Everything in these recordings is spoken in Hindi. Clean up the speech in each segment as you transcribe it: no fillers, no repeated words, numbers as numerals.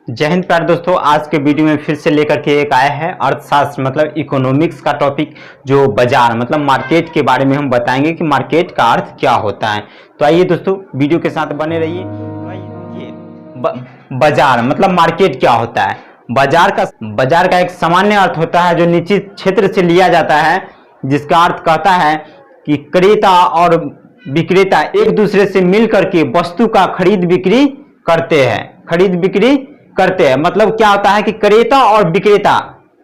जय हिंद प्यारे दोस्तों। आज के वीडियो में फिर से लेकर के एक आया है अर्थशास्त्र मतलब इकोनॉमिक्स का टॉपिक, जो बाजार मतलब मार्केट के बारे में हम बताएंगे कि मार्केट का अर्थ क्या होता है। तो आइए दोस्तों वीडियो के साथ बने रहिए। बाजार मतलब मार्केट क्या होता है। बाजार का एक सामान्य अर्थ होता है जो निश्चित क्षेत्र से लिया जाता है, जिसका अर्थ कहता है कि क्रेता और विक्रेता एक दूसरे से मिल करके वस्तु का खरीद बिक्री करते हैं। मतलब क्या होता है कि क्रेता और विक्रेता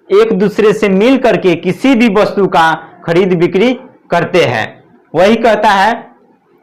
एक दूसरे से मिल करके किसी भी वस्तु का खरीद बिक्री करते हैं। वही कहता है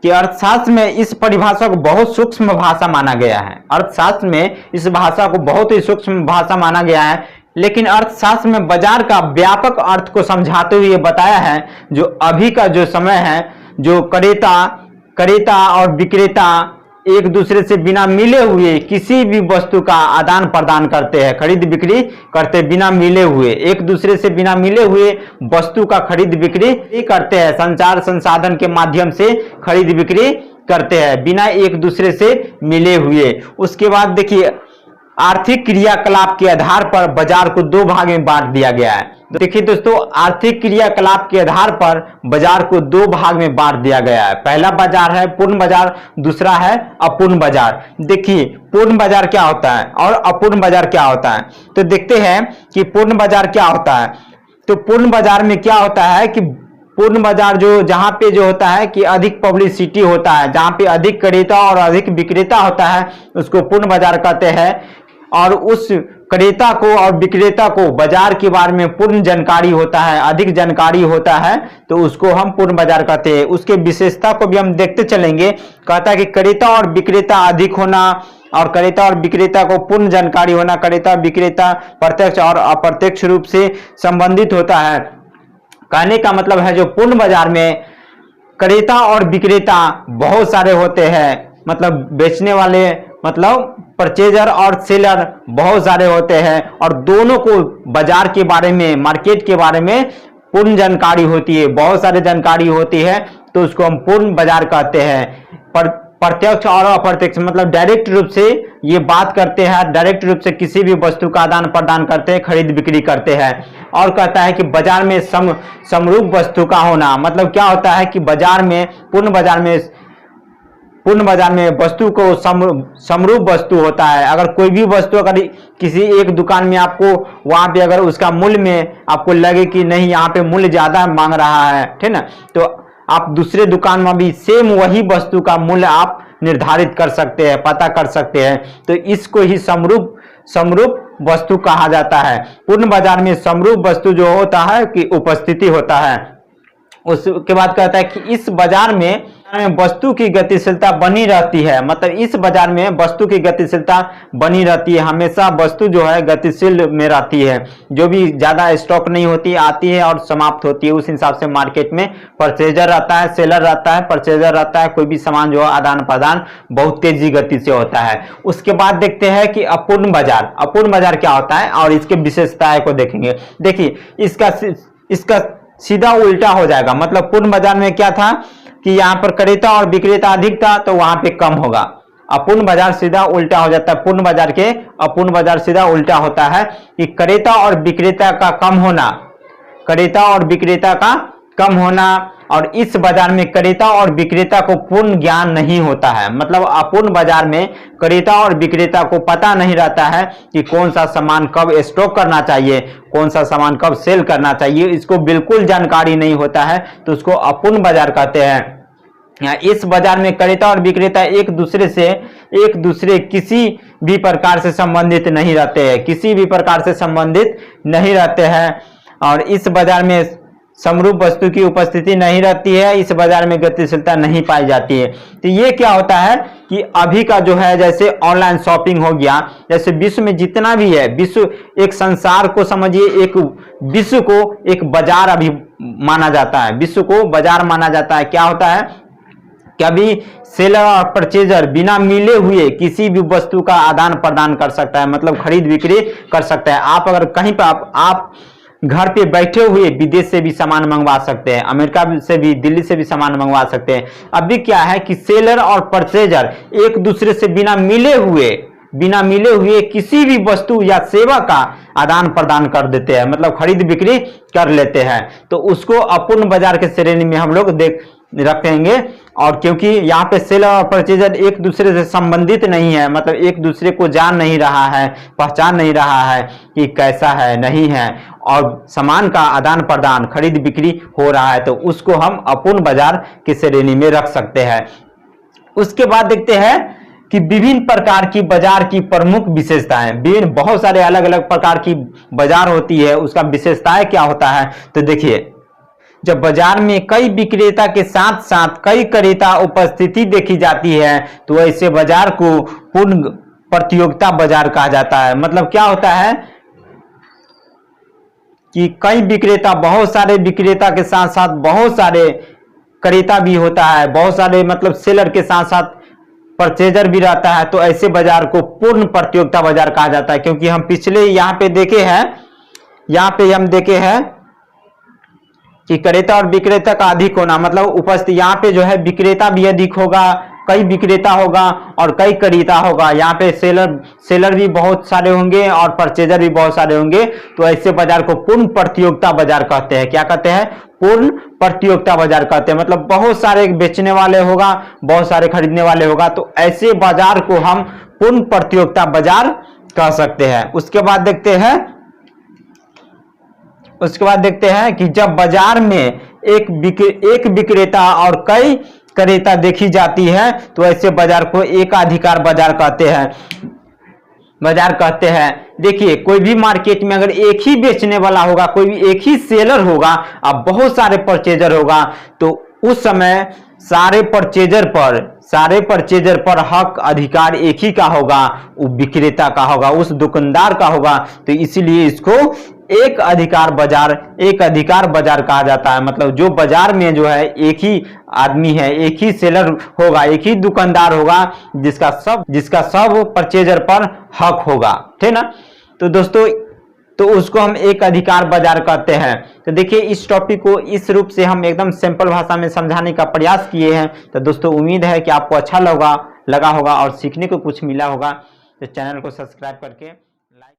कि अर्थशास्त्र में इस परिभाषा को बहुत सूक्ष्म भाषा माना गया है। अर्थशास्त्र में इस भाषा को बहुत ही सूक्ष्म भाषा माना गया है, लेकिन अर्थशास्त्र में बाजार का व्यापक अर्थ को समझाते हुए बताया है जो अभी का जो समय है, जो क्रेता और विक्रेता एक दूसरे से बिना मिले हुए किसी भी वस्तु का आदान प्रदान करते हैं, खरीद बिक्री करते बिना मिले हुए, एक दूसरे से बिना मिले हुए वस्तु का खरीद बिक्री करते हैं। संचार संसाधन के माध्यम से खरीद बिक्री करते हैं बिना एक दूसरे से मिले हुए। उसके बाद देखिए, आर्थिक क्रियाकलाप के आधार पर बाजार को दो भाग में बांट दिया गया है। देखिए दोस्तों, आर्थिक क्रियाकलाप के आधार पर बाजार को दो भाग में बांट दिया गया है। पहला बाजार है पूर्ण बाजार, दूसरा है अपूर्ण बाजार। देखिए पूर्ण बाजार क्या होता है और अपूर्ण बाजार क्या होता है, तो देखते हैं कि पूर्ण बाजार क्या होता है। तो पूर्ण बाजार में क्या होता है कि पूर्ण बाजार जहां पे होता है कि अधिक पब्लिसिटी होता है, जहां पे अधिक क्रेता और अधिक विक्रेता होता है, उसको पूर्ण बाजार कहते हैं। और उस क्रेता को और विक्रेता को बाजार के बारे में पूर्ण जानकारी होता है, अधिक जानकारी होता है, तो उसको हम पूर्ण बाजार कहते हैं। उसके विशेषता को भी हम देखते चलेंगे। कहता है कि क्रेता और विक्रेता अधिक होना और क्रेता और विक्रेता को पूर्ण जानकारी होना, क्रेता विक्रेता प्रत्यक्ष और अप्रत्यक्ष रूप से संबंधित होता है। कहने का मतलब है जो पूर्ण बाजार में क्रेता और विक्रेता बहुत सारे होते हैं, मतलब बेचने वाले मतलब परचेजर और सेलर बहुत सारे होते हैं, और दोनों को बाजार के बारे में, मार्केट के बारे में पूर्ण जानकारी होती है, बहुत सारी जानकारी होती है, तो उसको हम पूर्ण बाजार कहते हैं। प्रत्यक्ष और अप्रत्यक्ष मतलब डायरेक्ट रूप से ये बात करते हैं, डायरेक्ट रूप से किसी भी वस्तु का आदान प्रदान करते हैं, खरीद बिक्री करते हैं। और कहता है कि बाजार में समरूप वस्तु का होना, मतलब क्या होता है कि बाजार में पूर्ण बाजार में वस्तु को समरूप वस्तु होता है। अगर कोई भी वस्तु अगर किसी एक दुकान में आपको वहां पे अगर उसका मूल्य में आपको लगे कि नहीं यहाँ पे मूल्य ज्यादा मांग रहा है, ठीक ना, तो आप दूसरे दुकान में भी सेम वही वस्तु का मूल्य आप निर्धारित कर सकते हैं, पता कर सकते हैं। तो इसको ही समरूप वस्तु कहा जाता है। पूर्ण बाजार में समरूप वस्तु जो होता है कि उपस्थिति होता है। उसके बाद कहता है कि इस बाजार में वस्तु की गतिशीलता बनी रहती है, मतलब इस बाजार में वस्तु की गतिशीलता बनी रहती है, हमेशा वस्तु जो है गतिशील में रहती है, जो भी ज्यादा स्टॉक नहीं होती, आती है और समाप्त होती है। उस हिसाब से मार्केट में परचेजर रहता है, सेलर रहता है, परचेजर रहता है, कोई भी सामान जो है आदान प्रदान बहुत तेजी गति से होता है। उसके बाद देखते हैं कि अपूर्ण बाजार क्या होता है और इसके विशेषताएं को देखेंगे। देखिए इसका सीधा उल्टा हो जाएगा। मतलब पूर्ण बाजार में क्या था कि यहाँ पर क्रेता और विक्रेता अधिक था, तो वहां पे कम होगा। अपूर्ण बाजार सीधा उल्टा हो जाता है। पूर्ण बाजार के अपूर्ण बाजार सीधा उल्टा होता है कि क्रेता और विक्रेता का कम होना, और इस बाजार में क्रेता और विक्रेता को पूर्ण ज्ञान नहीं होता है। मतलब अपूर्ण बाजार में क्रेता और विक्रेता को पता नहीं रहता है कि कौन सा सामान कब स्टॉक करना चाहिए, कौन सा सामान कब सेल करना चाहिए, इसको बिल्कुल जानकारी नहीं होता है, तो उसको अपूर्ण बाजार कहते हैं। इस बाजार में क्रेता और विक्रेता एक दूसरे किसी भी प्रकार से संबंधित नहीं रहते हैं, और इस बाजार में समरूप वस्तु की उपस्थिति नहीं रहती है, इस बाजार में गतिशीलता नहीं पाई जाती है। तो ये क्या होता है कि अभी का जो है, जैसे ऑनलाइन शॉपिंग हो गया, जैसे विश्व में जितना भी है, विश्व एक संसार को समझिए, एक विश्व को एक बाजार अभी माना जाता है, विश्व को बाजार माना जाता है। क्या होता है कि अभी सेलर और परचेजर बिना मिले हुए किसी भी वस्तु का आदान प्रदान कर सकता है, मतलब खरीद बिक्री कर सकता है। आप अगर कहीं पर आप घर पे बैठे हुए विदेश से भी सामान मंगवा सकते हैं, अमेरिका से भी, दिल्ली से भी सामान मंगवा सकते हैं। अभी क्या है कि सेलर और परचेजर एक दूसरे से बिना मिले हुए बिना मिले हुए किसी भी वस्तु या सेवा का आदान प्रदान कर देते हैं, मतलब खरीद बिक्री कर लेते हैं, तो उसको अपूर्ण बाजार के श्रेणी में हम लोग रखेंगे। और क्योंकि यहाँ पे सेलर और परचेजर एक दूसरे से संबंधित नहीं है, मतलब एक दूसरे को जान नहीं रहा है, पहचान नहीं रहा है कि कैसा है नहीं है, और सामान का आदान प्रदान खरीद बिक्री हो रहा है, तो उसको हम अपूर्ण बाजार की श्रेणी में रख सकते हैं। उसके बाद देखते हैं कि विभिन्न प्रकार की बाजार की प्रमुख विशेषताएं। विभिन्न बहुत सारे अलग अलग प्रकार की बाजार होती है, उसका विशेषताएं क्या होता है। तो देखिए, जब बाजार में कई विक्रेता के साथ साथ कई क्रेता उपस्थिति देखी जाती है तो ऐसे बाजार को पूर्ण प्रतियोगिता बाजार कहा जाता है। मतलब क्या होता है कि कई विक्रेता, बहुत सारे विक्रेता के साथ साथ बहुत सारे क्रेता भी होता है, बहुत सारे मतलब सेलर के साथ साथ परचेजर भी रहता है, तो ऐसे बाजार को पूर्ण प्रतियोगिता बाजार कहा जाता है। क्योंकि हम पिछले यहाँ पे देखे हैं, यहाँ पे हम देखे हैं कि क्रेता और विक्रेता का अधिक होना, मतलब उपस्थिति यहाँ पे जो है विक्रेता भी अधिक होगा, कई विक्रेता होगा और कई क्रेता होगा। यहाँ पे सेलर भी बहुत सारे होंगे और परचेजर भी बहुत सारे होंगे, तो ऐसे बाजार को पूर्ण प्रतियोगिता बाजार कहते हैं। क्या कहते हैं? पूर्ण प्रतियोगिता बाजार कहते हैं। मतलब बहुत सारे बेचने वाले होगा, बहुत सारे खरीदने वाले होगा, तो ऐसे बाजार को हम पूर्ण प्रतियोगिता बाजार कह सकते हैं। उसके बाद देखते हैं कि जब बाजार में एक विक्रेता और कई क्रेता देखी जाती है तो ऐसे बाजार को एकाधिकार बाजार कहते हैं। देखिए, कोई भी मार्केट में अगर एक ही बेचने वाला होगा, कोई भी एक ही सेलर होगा और बहुत सारे परचेजर होगा, तो उस समय सारे परचेजर पर हक अधिकार एक ही का होगा, वो विक्रेता का होगा, उस दुकानदार का होगा। तो इसीलिए इसको एक अधिकार बाजार कहा जाता है। मतलब जो बाजार में जो है एक ही आदमी है, एक ही सेलर होगा, एक ही दुकानदार होगा, जिसका सब परचेजर पर हक होगा, ठीक ना। तो दोस्तों, तो उसको हम एक अधिकार बाजार कहते हैं। तो देखिए, इस टॉपिक को इस रूप से हम एकदम सिंपल भाषा में समझाने का प्रयास किए हैं। तो दोस्तों, उम्मीद है कि आपको अच्छा लगा होगा और सीखने को कुछ मिला होगा। तो चैनल को सब्सक्राइब करके